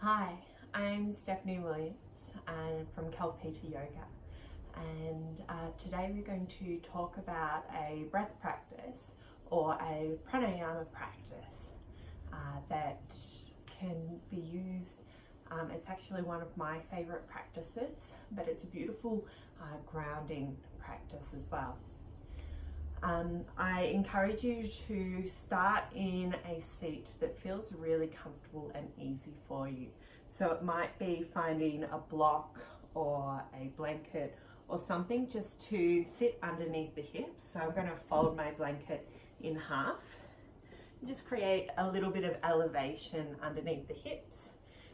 Hi, I'm Stephanie Williams and from Kalpita Yoga, and today we're going to talk about a breath practice or a pranayama practice that can be used. It's actually one of my favorite practices, but it's a beautiful grounding practice as well. I encourage you to start in a seat that feels really comfortable and easy for you. So it might be finding a block or a blanket or something just to sit underneath the hips. So I'm going to fold my blanket in half and just create a little bit of elevation underneath the hips.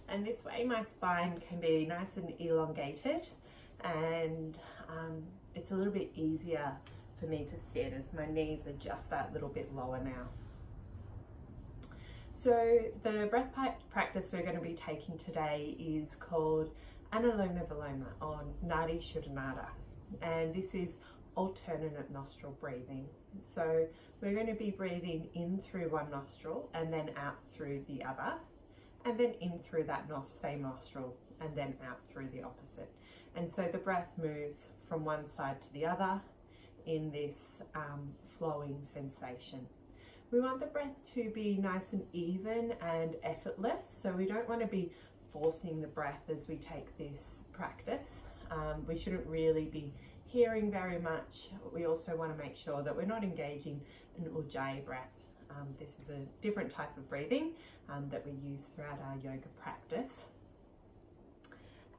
And this way my spine can be nice and elongated, and it's a little bit easier for me to sit as my knees are just that little bit lower now. So the breath practice we're going to be taking today is called Anuloma Viloma or Nadi shodhanana, and this is alternate nostril breathing. So we're going to be breathing in through one nostril and then out through the other, and then in through that same nostril and then out through the opposite. And so the breath moves from one side to the other in this flowing sensation. We want the breath to be nice and even and effortless, so we don't want to be forcing the breath as we take this practice. We shouldn't really be hearing very much. We also want to make sure that we're not engaging in ujjayi breath. This is a different type of breathing that we use throughout our yoga practice.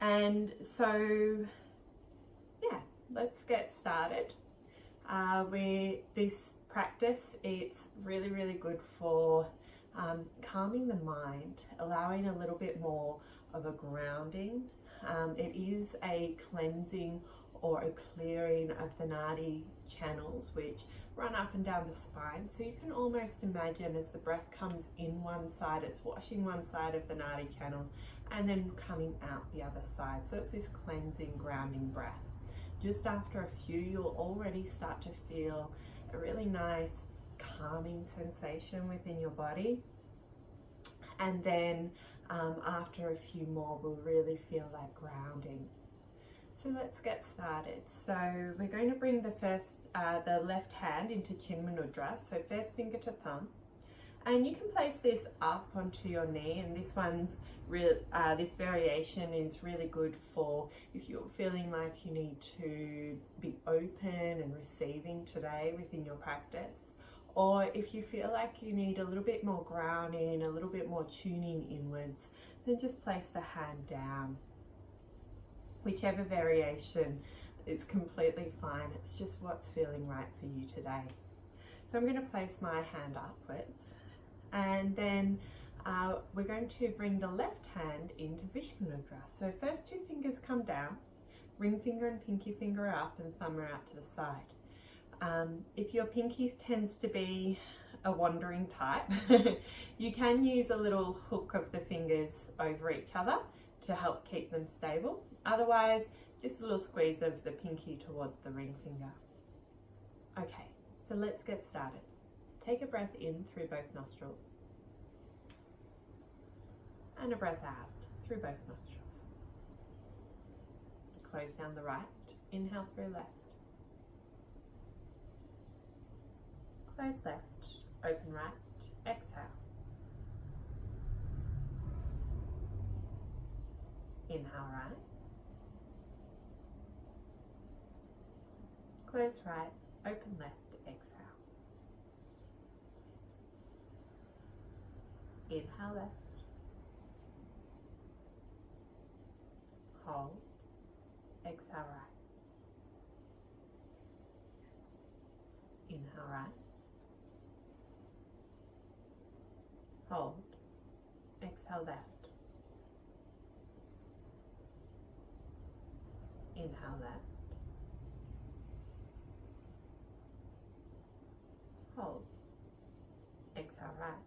And so, yeah, let's get started. This practice, it's really good for calming the mind, allowing a little bit more of a grounding. It is a cleansing or a clearing of the Nadi channels which run up and down the spine. So you can almost imagine as the breath comes in one side, it's washing one side of the Nadi channel and then coming out the other side. So it's this cleansing, grounding breath. Just after a few, you'll already start to feel a really nice calming sensation within your body. And then after a few more, we'll really feel that grounding. So let's get started. So we're going to bring the left hand into Chin Mudra, so first finger to thumb. And you can place this up onto your knee, and this variation is really good for if you're feeling like you need to be open and receiving today within your practice, or if you feel like you need a little bit more grounding, a little bit more tuning inwards, then just place the hand down. Whichever variation is completely fine. It's just what's feeling right for you today. So I'm going to place my hand upwards, and then we're going to bring the left hand into Vishnu Mudra. So first two fingers come down, ring finger and pinky finger up, and thumb are out to the side. If your pinky tends to be a wandering type, you can use a little hook of the fingers over each other to help keep them stable. Otherwise, just a little squeeze of the pinky towards the ring finger. Okay, so let's get started. Take a breath in through both nostrils and a breath out through both nostrils. Close down the right, inhale through left. Close left, open right, exhale. Inhale right. Close right, open left, exhale. Inhale left. Hold. Exhale right. Inhale right. Hold. Exhale left. Inhale left. Hold. Exhale right.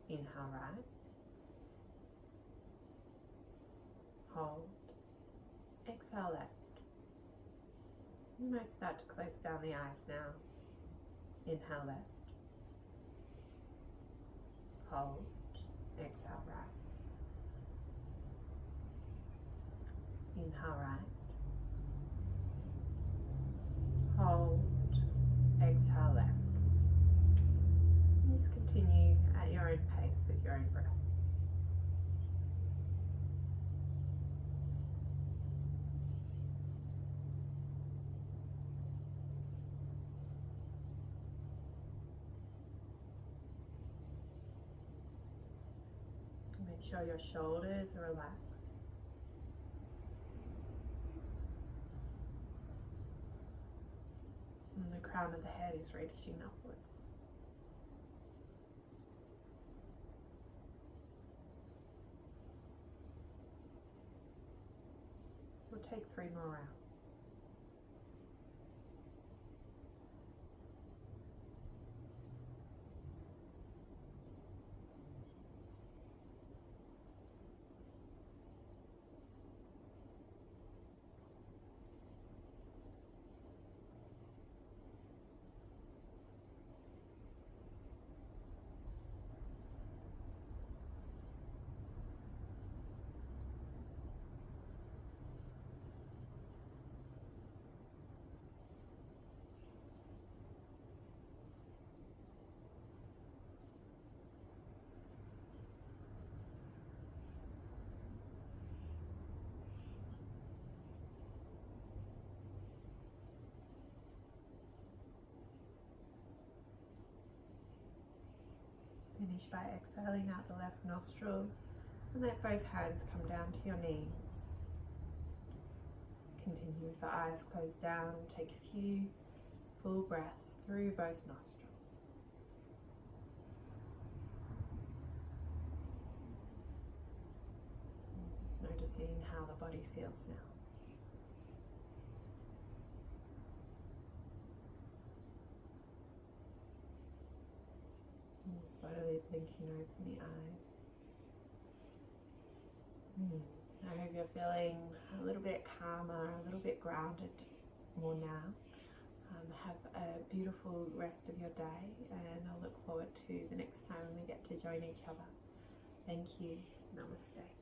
Inhale right. Hold. Exhale left. You might start to close down the eyes now. Inhale left. hold, exhale right. Inhale right. Hold, exhale left. Just continue at your own pace with your own breath. Make sure your shoulders are relaxed. And the crown of the head is reaching upwards. We'll take 3 more rounds. Finish by exhaling out the left nostril and let both hands come down to your knees. Continue with the eyes closed down. Take a few full breaths through both nostrils. And just noticing how the body feels now. And slowly blinking open the eyes. I hope you're feeling a little bit calmer, a little bit grounded more now. Have a beautiful rest of your day, and I'll look forward to the next time we get to join each other. Thank you. Namaste.